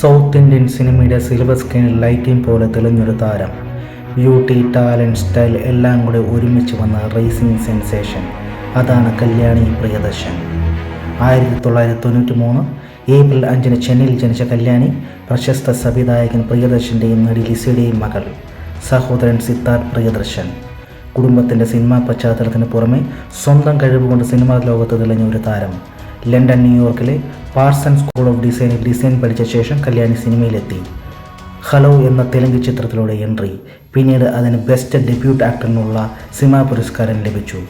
South Indian സിനിമയുടെ silver സ്ക്രീനിൽ lighting പോലെ തെളിഞ്ഞൊരു താരം. ബ്യൂട്ടി, ടാലൻറ്റ്, സ്റ്റൈൽ എല്ലാം കൂടെ ഒരുമിച്ച് വന്ന റേസിംഗ് സെൻസേഷൻ. അതാണ് കല്യാണി പ്രിയദർശൻ. 1993 ഏപ്രിൽ 5 ചെന്നൈയിൽ ജനിച്ച കല്യാണി പ്രശസ്ത സംവിധായകൻ പ്രിയദർശൻ്റെയും നടി ലിസിയുടെയും മകൾ. സഹോദരൻ സിദ്ധാർത്ഥ് പ്രിയദർശൻ. കുടുംബത്തിൻ്റെ സിനിമാ പശ്ചാത്തലത്തിന് പുറമെ സ്വന്തം കഴിവുകൊണ്ട് സിനിമാ ലോകത്ത് തെളിഞ്ഞ ഒരു താരം. ലണ്ടൻ, ന്യൂയോർക്കിലെ പാർസൺ സ്കൂൾ ഓഫ് ഡിസൈനിൽ ഡിസൈൻ പഠിച്ച ശേഷം കല്യാണി സിനിമയിലെത്തി. ഹലോ എന്ന തെലുങ്ക് ചിത്രത്തിലൂടെ എൻട്രി. പിന്നീട് അതിന് ബെസ്റ്റ് ഡെബ്യൂട്ട് ആക്ടറിനുള്ള സിനിമാ പുരസ്കാരം ലഭിച്ചു.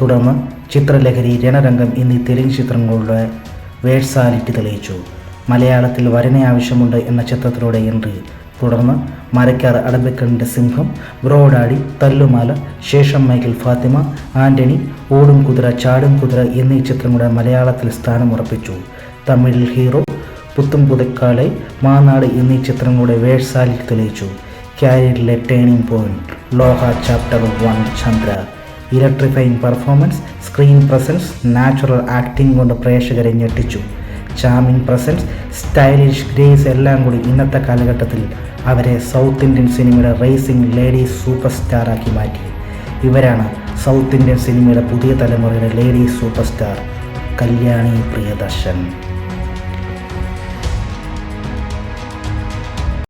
തുടർന്ന് ചിത്രലഹരി, രണരംഗം എന്നീ തെലുങ്ക് ചിത്രങ്ങളുടെ വേഴ്സാലിറ്റി തെളിയിച്ചു. മലയാളത്തിൽ വരനെ ആവശ്യമുണ്ട് എന്ന ചിത്രത്തിലൂടെ എൻട്രി. തുടർന്ന് മരക്കാർ, അടബക്കലിൻ്റെ സിംഹം, ബ്രോഡാഡി, തല്ലുമാല, ശേഷം മൈക്കിൾ, ഫാത്തിമ, ആൻ്റണി, ഓടും കുതിര, ചാടും കുതിര എന്നീ ചിത്രങ്ങളുടെ മലയാളത്തിൽ സ്ഥാനമുറപ്പിച്ചു. തമിഴിൽ ഹീറോ, പുത്തും പുതക്കാലൈ, മാനാട് എന്നീ ചിത്രങ്ങളുടെ വേഴ്സാലിറ്റി തെളിയിച്ചു. കരിയറിലെ turning point, Lokah chapter 1, Chandra. Electrifying performance, screen presence, natural acting കൊണ്ട് പ്രേക്ഷകരെ ഞെട്ടിച്ചു. ചാമിങ് പ്രസൻസ്, സ്റ്റൈലിഷ് ഗ്രേസ് എല്ലാം കൂടി ഇന്നത്തെ കാലഘട്ടത്തിൽ അവരെ സൗത്ത് ഇന്ത്യൻ സിനിമയുടെ റേസിംഗ് ലേഡീസ് സൂപ്പർ സ്റ്റാറാക്കി മാറ്റി. ഇവരാണ് സൗത്ത് ഇന്ത്യൻ സിനിമയുടെ പുതിയ തലമുറയുടെ ladies super star Kalyani Priyadarshan.